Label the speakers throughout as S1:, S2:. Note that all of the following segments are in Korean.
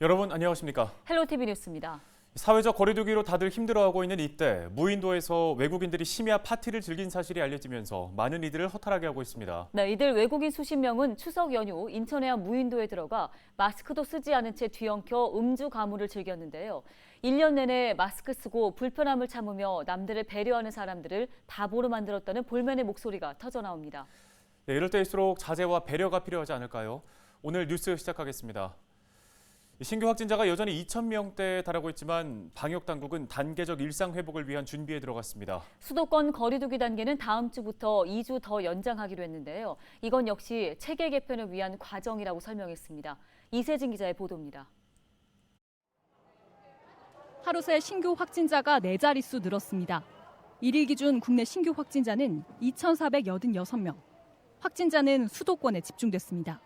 S1: 여러분 안녕하십니까?
S2: 헬로티비 뉴스입니다.
S1: 사회적 거리두기로 다들 힘들어하고 있는 이때 무인도에서 외국인들이 심야 파티를 즐긴 사실이 알려지면서 많은 이들을 허탈하게 하고 있습니다.
S2: 네, 이들 외국인 수십 명은 추석 연휴 인천의 한 무인도에 들어가 마스크도 쓰지 않은 채 뒤엉켜 음주 가무를 즐겼는데요. 1년 내내 마스크 쓰고 불편함을 참으며 남들을 배려하는 사람들을 바보로 만들었다는 볼멘의 목소리가 터져나옵니다.
S1: 네, 이럴 때일수록 자제와 배려가 필요하지 않을까요? 오늘 뉴스 시작하겠습니다. 신규 확진자가 여전히 2,000명대에 달하고 있지만 방역 당국은 단계적 일상 회복을 위한 준비에 들어갔습니다.
S2: 수도권 거리두기 단계는 다음 주부터 2주 더 연장하기로 했는데요. 이건 역시 체계 개편을 위한 과정이라고 설명했습니다. 이세진 기자의 보도입니다.
S3: 하루 새 신규 확진자가 4자릿수 늘었습니다. 1일 기준 국내 신규 확진자는 2,486명. 확진자는 수도권에 집중됐습니다.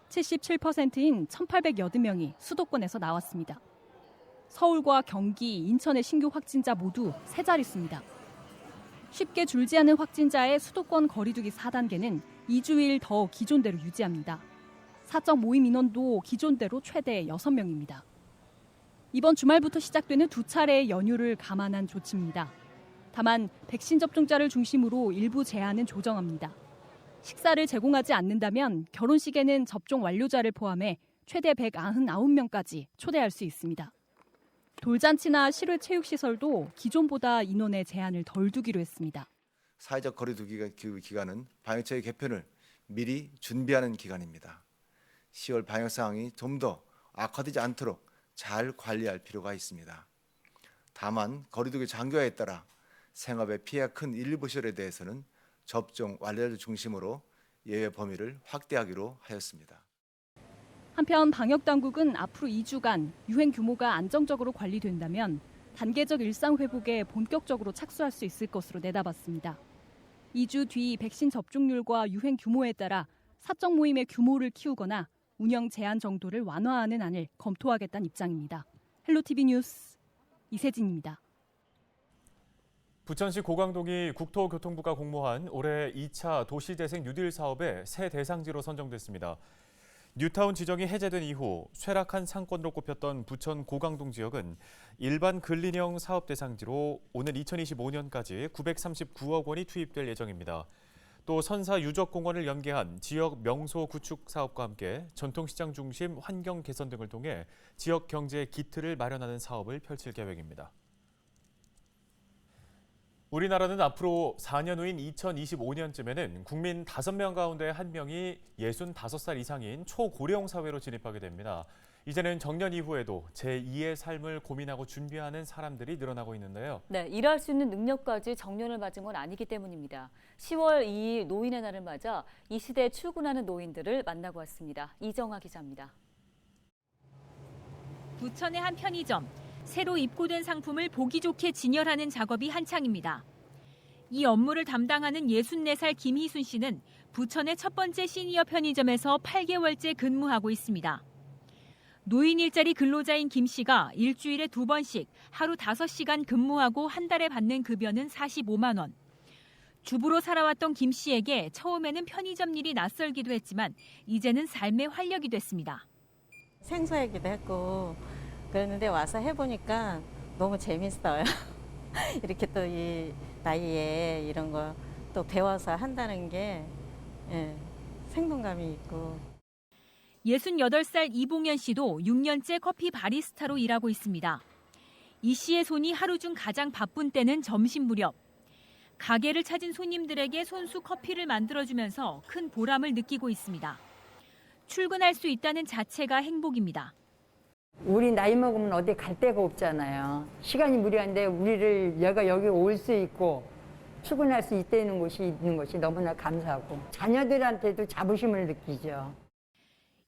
S3: 77%인 1,880명이 수도권에서 나왔습니다. 서울과 경기, 인천의 신규 확진자 모두 3자릿수입니다. 쉽게 줄지 않은 확진자의 수도권 거리두기 4단계는 2주일 더 기존대로 유지합니다. 사적 모임 인원도 기존대로 최대 6명입니다. 이번 주말부터 시작되는 2차례의 연휴를 감안한 조치입니다. 다만 백신 접종자를 중심으로 일부 제한은 조정합니다. 식사를 제공하지 않는다면 결혼식에는 접종 완료자를 포함해 최대 199명까지 초대할 수 있습니다. 돌잔치나 실외 체육시설도 기존보다 인원의 제한을 덜 두기로 했습니다.
S4: 사회적 거리두기 기간은 방역체계 개편을 미리 준비하는 기간입니다. 10월 방역 상황이 좀 더 악화되지 않도록 잘 관리할 필요가 있습니다. 다만 거리두기 장기화에 따라 생업에 피해가 큰 일부 시설에 대해서는 접종 완료자를 중심으로 예외 범위를 확대하기로 하였습니다.
S3: 한편 방역당국은 앞으로 2주간 유행 규모가 안정적으로 관리된다면 단계적 일상 회복에 본격적으로 착수할 수 있을 것으로 내다봤습니다. 2주 뒤 백신 접종률과 유행 규모에 따라 사적 모임의 규모를 키우거나 운영 제한 정도를 완화하는 안을 검토하겠다는 입장입니다. 헬로티비 뉴스 이세진입니다.
S1: 부천시 고강동이 국토교통부가 공모한 올해 2차 도시재생 뉴딜 사업의 새 대상지로 선정됐습니다. 뉴타운 지정이 해제된 이후 쇠락한 상권으로 꼽혔던 부천 고강동 지역은 일반 근린형 사업 대상지로 오는 2025년까지 939억 원이 투입될 예정입니다. 또 선사 유적공원을 연계한 지역 명소 구축 사업과 함께 전통시장 중심 환경 개선 등을 통해 지역 경제의 기틀을 마련하는 사업을 펼칠 계획입니다. 우리나라는 앞으로 4년 후인 2025년쯤에는 국민 5명 가운데 1명이 65살 이상인 초고령 사회로 진입하게 됩니다. 이제는 정년 이후에도 제2의 삶을 고민하고 준비하는 사람들이 늘어나고 있는데요.
S2: 네, 일할 수 있는 능력까지 정년을 맞은 건 아니기 때문입니다. 10월 2일 노인의 날을 맞아 이 시대에 출근하는 노인들을 만나고 왔습니다. 이정아 기자입니다.
S5: 부천의 한 편의점. 새로 입고된 상품을 보기 좋게 진열하는 작업이 한창입니다. 이 업무를 담당하는 64살 김희순 씨는 부천의 첫 번째 시니어 편의점에서 8개월째 근무하고 있습니다. 노인 일자리 근로자인 김 씨가 일주일에 2번씩 하루 5시간 근무하고 한 달에 받는 급여는 45만 원. 주부로 살아왔던 김 씨에게 처음에는 편의점 일이 낯설기도 했지만 이제는 삶의 활력이 됐습니다.
S6: 생소하기도 했고 그랬는데 와서 해보니까 너무 재밌어요. 이렇게 또 이 나이에 이런 거 또 배워서 한다는 게 생동감이 있고.
S5: 68살 이봉현 씨도 6년째 커피 바리스타로 일하고 있습니다. 이 씨의 손이 하루 중 가장 바쁜 때는 점심 무렵. 가게를 찾은 손님들에게 손수 커피를 만들어주면서 큰 보람을 느끼고 있습니다. 출근할 수 있다는 자체가 행복입니다.
S7: 우리 나이 먹으면 어디 갈 데가 없잖아요. 시간이 무리한데 우리를 얘가 여기 올 수 있고 출근할 수 있다는 곳이 있는 것이 너무나 감사하고 자녀들한테도 자부심을 느끼죠.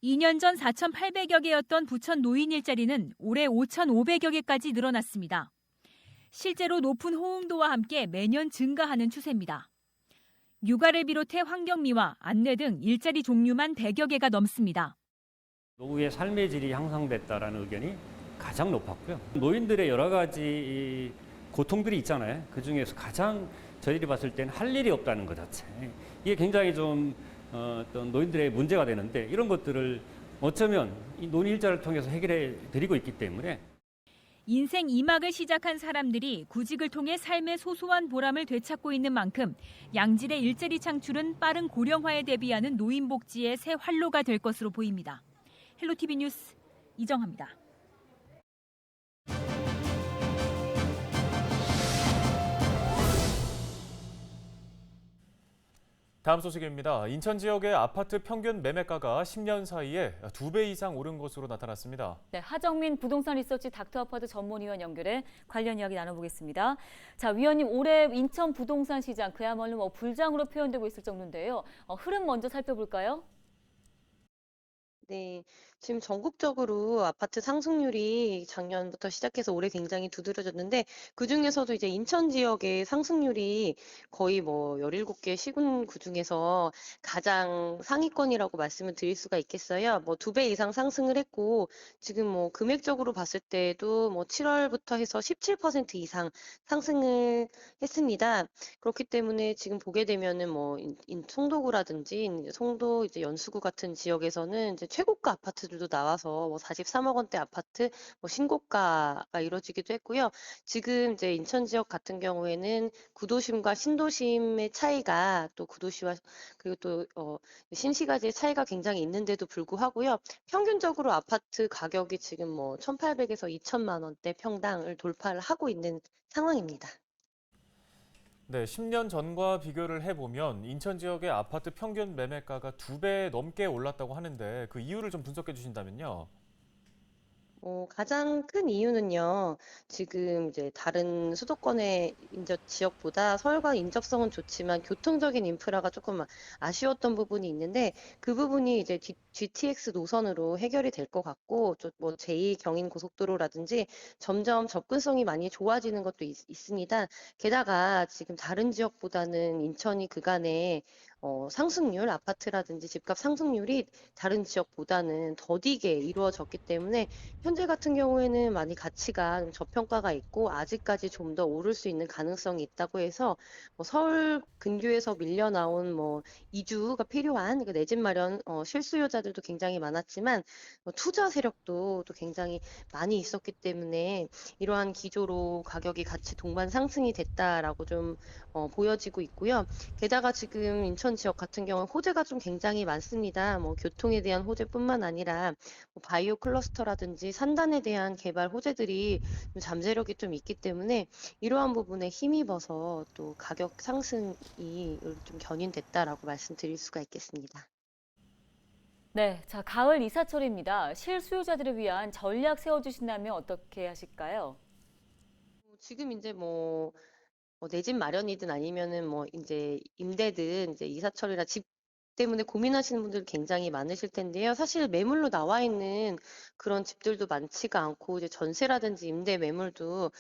S5: 2년 전 4,800여 개였던 부천 노인 일자리는 올해 5,500여 개까지 늘어났습니다. 실제로 높은 호응도와 함께 매년 증가하는 추세입니다. 육아를 비롯해 환경미화, 안내 등 일자리 종류만 100여 개가 넘습니다.
S8: 노후의 삶의 질이 향상됐다라는 의견이 가장 높았고요. 노인들의 여러 가지 고통들이 있잖아요. 그중에서 가장 저희들이 봤을 때는 할 일이 없다는 것 자체. 이게 굉장히 좀 어떤 노인들의 문제가 되는데 이런 것들을 어쩌면 이 논의 일자를 통해서 해결해 드리고 있기 때문에
S5: 인생 2막을 시작한 사람들이 구직을 통해 삶의 소소한 보람을 되찾고 있는 만큼 양질의 일자리 창출은 빠른 고령화에 대비하는 노인복지의 새 활로가 될 것으로 보입니다. 헬로티비 뉴스 이정합니다.
S1: 다음 소식입니다. 인천 지역의 아파트 평균 매매가가 10년 사이에 2배 이상 오른 것으로 나타났습니다.
S2: 네, 하정민 부동산 리서치 닥터아파트 전문위원 연결해 관련 이야기 나눠보겠습니다. 자, 위원님, 올해 인천 부동산 시장 그야말로 불장으로 표현되고 있을 정도인데요. 흐름 먼저 살펴볼까요?
S9: 네, 지금 전국적으로 아파트 상승률이 작년부터 시작해서 올해 굉장히 두드러졌는데 그중에서도 이제 인천 지역의 상승률이 거의 17개 시군구 중에서 가장 상위권이라고 말씀을 드릴 수가 있겠어요. 2배 이상 상승을 했고 지금 금액적으로 봤을 때도 7월부터 해서 17% 이상 상승을 했습니다. 그렇기 때문에 지금 보게 되면은 송도구라든지 이제 송도 이제 연수구 같은 지역에서는 이제 최고가 아파트들도 나와서 43억 원대 아파트 신고가가 이루어지기도 했고요. 지금 이제 인천 지역 같은 경우에는 구도심과 신도심의 차이가 또 구도시와 그리고 또 신시가지의 차이가 굉장히 있는데도 불구하고요. 평균적으로 아파트 가격이 지금 1,800에서 2천만 원대 평당을 돌파를 하고 있는 상황입니다.
S1: 네, 10년 전과 비교를 해보면 인천 지역의 아파트 평균 매매가가 2배 넘게 올랐다고 하는데 그 이유를 좀 분석해 주신다면요.
S9: 가장 큰 이유는요, 지금 이제 다른 수도권의 지역보다 서울과 인접성은 좋지만 교통적인 인프라가 조금 아쉬웠던 부분이 있는데 그 부분이 이제 GTX 노선으로 해결이 될 것 같고, 제2 경인 고속도로라든지 점점 접근성이 많이 좋아지는 것도 있습니다. 게다가 지금 다른 지역보다는 인천이 그간에 상승률, 아파트라든지 집값 상승률이 다른 지역보다는 더디게 이루어졌기 때문에 현재 같은 경우에는 많이 가치가 저평가가 있고 아직까지 좀 더 오를 수 있는 가능성이 있다고 해서 서울 근교에서 밀려 나온 이주가 필요한 내 집 마련 실수요자들도 굉장히 많았지만 투자 세력도 또 굉장히 많이 있었기 때문에 이러한 기조로 가격이 같이 동반 상승이 됐다라고 좀 보여지고 있고요. 게다가 지금 인천 지역 같은 경우는 호재가 좀 굉장히 많습니다. 교통에 대한 호재뿐만 아니라 바이오 클러스터라든지 산단에 대한 개발 호재들이 좀 잠재력이 좀 있기 때문에 이러한 부분에 힘입어서 또 가격 상승이 좀 견인됐다라고 말씀드릴 수가 있겠습니다.
S2: 네, 자, 가을 이사철입니다. 실수요자들을 위한 전략 세워주신다면 어떻게 하실까요?
S9: 지금 이제 내 집 마련이든 아니면은 이제 임대든 이제 이사철이라 집 때문에 고민하시는 분들 굉장히 많으실 텐데요. 사실 매물로 나와 있는 그런 집들도 많지가 않고 이제 전세라든지 임대 매물도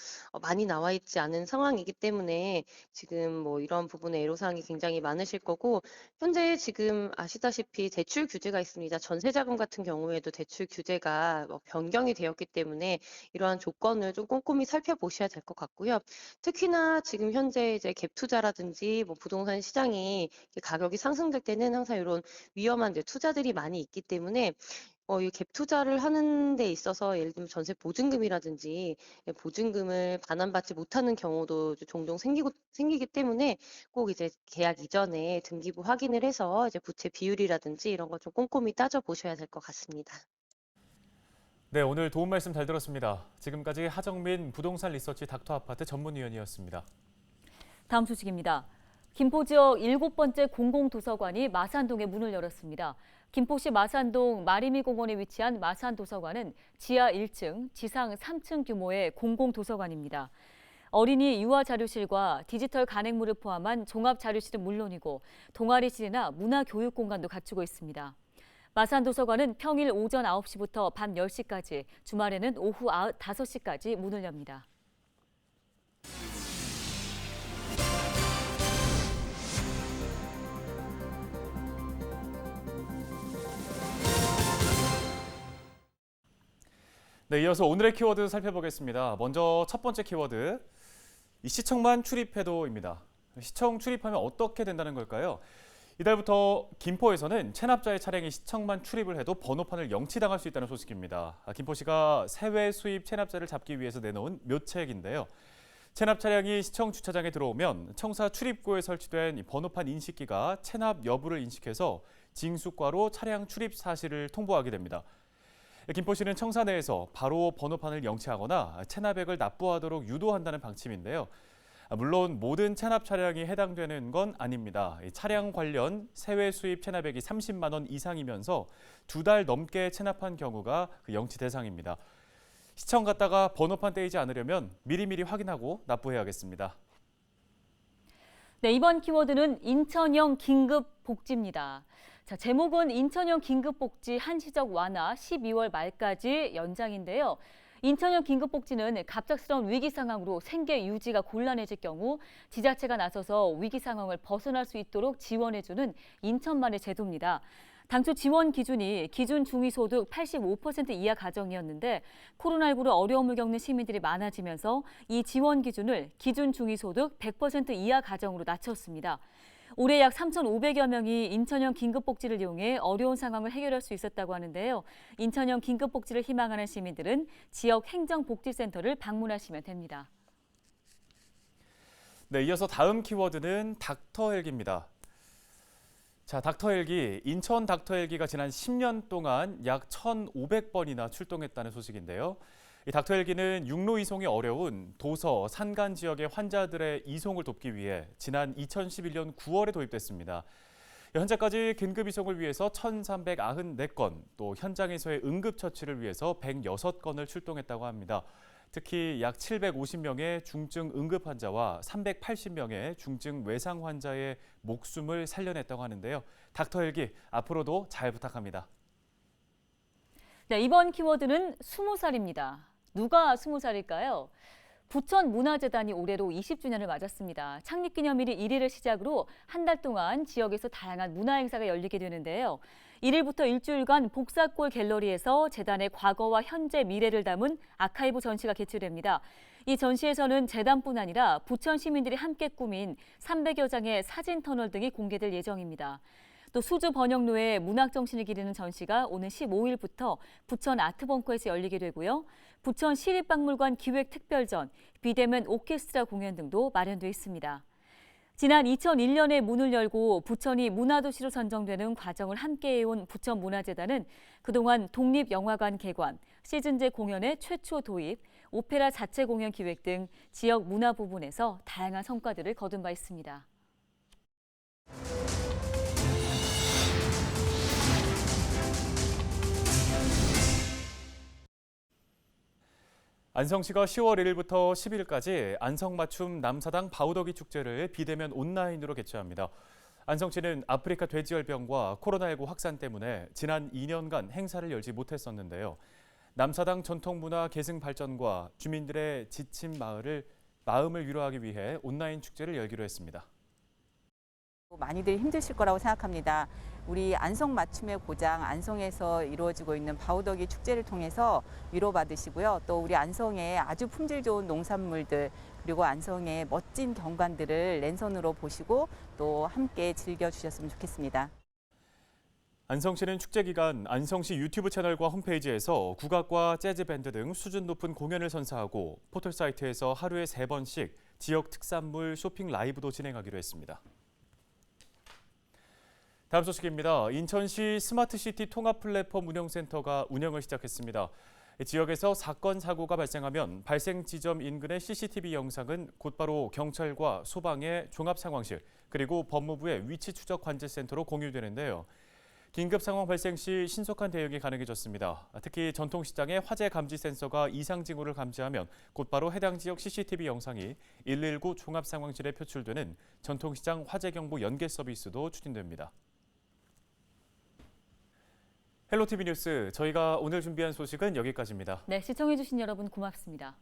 S9: 많이 나와 있지 않은 상황이기 때문에 지금 이런 부분에 애로사항이 굉장히 많으실 거고 현재 지금 아시다시피 대출 규제가 있습니다. 전세자금 같은 경우에도 대출 규제가 변경이 되었기 때문에 이러한 조건을 좀 꼼꼼히 살펴보셔야 될 것 같고요. 특히나 지금 현재 이제 갭 투자라든지 부동산 시장이 가격이 상승될 때는 항상 이런 위험한 이제 투자들이 많이 있기 때문에 이 갭 투자를 하는 데 있어서 예를 들면 전세 보증금이라든지 보증금을 반환받지 못하는 경우도 종종 생기기 때문에 꼭 이제 계약 이전에 등기부 확인을 해서 이제 부채 비율이라든지 이런 거 좀 꼼꼼히 따져 보셔야 될 것 같습니다.
S1: 네, 오늘 도움 말씀 잘 들었습니다. 지금까지 하정민 부동산 리서치 닥터아파트 전문위원이었습니다.
S2: 다음 소식입니다. 김포 지역 7번째 공공도서관이 마산동에 문을 열었습니다. 김포시 마산동 마리미 공원에 위치한 마산도서관은 지하 1층, 지상 3층 규모의 공공도서관입니다. 어린이 유아자료실과 디지털 간행물을 포함한 종합자료실은 물론이고 동아리실이나 문화교육 공간도 갖추고 있습니다. 마산도서관은 평일 오전 9시부터 밤 10시까지, 주말에는 오후 5시까지 문을 엽니다.
S1: 네, 이어서 오늘의 키워드 살펴보겠습니다. 먼저 첫 번째 키워드, 시청만 출입해도입니다. 시청 출입하면 어떻게 된다는 걸까요? 이달부터 김포에서는 체납자의 차량이 시청만 출입을 해도 번호판을 영치당할 수 있다는 소식입니다. 김포시가 세외 수입 체납자를 잡기 위해서 내놓은 묘책인데요. 체납 차량이 시청 주차장에 들어오면 청사 출입구에 설치된 번호판 인식기가 체납 여부를 인식해서 징수과로 차량 출입 사실을 통보하게 됩니다. 김포시는 청사 내에서 바로 번호판을 영치하거나 체납액을 납부하도록 유도한다는 방침인데요. 물론 모든 체납 차량이 해당되는 건 아닙니다. 차량 관련 세외 수입 체납액이 30만 원 이상이면서 2달 넘게 체납한 경우가 그 영치 대상입니다. 시청 갔다가 번호판 떼이지 않으려면 미리미리 확인하고 납부해야겠습니다.
S2: 네, 이번 키워드는 인천형 긴급 복지입니다. 자, 제목은 인천형 긴급 복지 한시적 완화 12월 말까지 연장인데요. 인천형 긴급복지는 갑작스러운 위기 상황으로 생계 유지가 곤란해질 경우 지자체가 나서서 위기 상황을 벗어날 수 있도록 지원해주는 인천만의 제도입니다. 당초 지원 기준이 기준 중위소득 85% 이하 가정이었는데 코로나19로 어려움을 겪는 시민들이 많아지면서 이 지원 기준을 기준 중위소득 100% 이하 가정으로 낮췄습니다. 올해 약 3,500여 명이 인천형 긴급복지를 이용해 어려운 상황을 해결할 수 있었다고 하는데요. 인천형 긴급복지를 희망하는 시민들은 지역 행정복지센터를 방문하시면 됩니다.
S1: 네, 이어서 다음 키워드는 닥터헬기입니다. 자, 닥터헬기, 인천 닥터헬기가 지난 10년 동안 약 1,500번이나 출동했다는 소식인데요. 이 닥터헬기는 육로 이송이 어려운 도서, 산간 지역의 환자들의 이송을 돕기 위해 지난 2011년 9월에 도입됐습니다. 현재까지 긴급 이송을 위해서 1,394건, 또 현장에서의 응급처치를 위해서 106건을 출동했다고 합니다. 특히 약 750명의 중증 응급 환자와 380명의 중증 외상 환자의 목숨을 살려냈다고 하는데요. 닥터헬기 앞으로도 잘 부탁합니다.
S2: 네, 이번 키워드는 20살입니다. 누가 20살일까요? 부천문화재단이 올해로 20주년을 맞았습니다. 창립기념일이 1일을 시작으로 한 달 동안 지역에서 다양한 문화행사가 열리게 되는데요. 1일부터 일주일간 복사골 갤러리에서 재단의 과거와 현재, 미래를 담은 아카이브 전시가 개최됩니다. 이 전시에서는 재단뿐 아니라 부천 시민들이 함께 꾸민 300여 장의 사진 터널 등이 공개될 예정입니다. 또 수주 번영로의 문학 정신을 기리는 전시가 오는 15일부터 부천 아트벙커에서 열리게 되고요. 부천 시립박물관 기획특별전, 비대면 오케스트라 공연 등도 마련돼 있습니다. 지난 2001년에 문을 열고 부천이 문화도시로 선정되는 과정을 함께해온 부천문화재단은 그동안 독립영화관 개관, 시즌제 공연의 최초 도입, 오페라 자체 공연 기획 등 지역 문화 부분에서 다양한 성과들을 거둔 바 있습니다.
S1: 안성시가 10월 1일부터 10일까지 안성맞춤 남사당 바우더기 축제를 비대면 온라인으로 개최합니다. 안성시는 아프리카 돼지열병과 코로나19 확산 때문에 지난 2년간 행사를 열지 못했었는데요. 남사당 전통문화 계승 발전과 주민들의 지친 마음을 위로하기 위해 온라인 축제를 열기로 했습니다.
S10: 많이들 힘드실 거라고 생각합니다. 우리 안성 맞춤의 고장 안성에서 이루어지고 있는 바우더기 축제를 통해서 위로받으시고요. 또 우리 안성의 아주 품질 좋은 농산물들 그리고 안성의 멋진 경관들을 랜선으로 보시고 또 함께 즐겨주셨으면 좋겠습니다.
S1: 안성시는 축제 기간 안성시 유튜브 채널과 홈페이지에서 국악과 재즈 밴드 등 수준 높은 공연을 선사하고 포털 사이트에서 하루에 3번씩 지역 특산물 쇼핑 라이브도 진행하기로 했습니다. 다음 소식입니다. 인천시 스마트시티 통합플랫폼 운영센터가 운영을 시작했습니다. 지역에서 사건, 사고가 발생하면 발생 지점 인근의 CCTV 영상은 곧바로 경찰과 소방의 종합상황실 그리고 법무부의 위치 추적 관제센터로 공유되는데요. 긴급 상황 발생 시 신속한 대응이 가능해졌습니다. 특히 전통시장의 화재 감지 센서가 이상 징후를 감지하면 곧바로 해당 지역 CCTV 영상이 119 종합상황실에 표출되는 전통시장 화재경보 연계 서비스도 추진됩니다. 헬로티비 뉴스, 저희가 오늘 준비한 소식은 여기까지입니다.
S2: 네, 시청해주신 여러분 고맙습니다.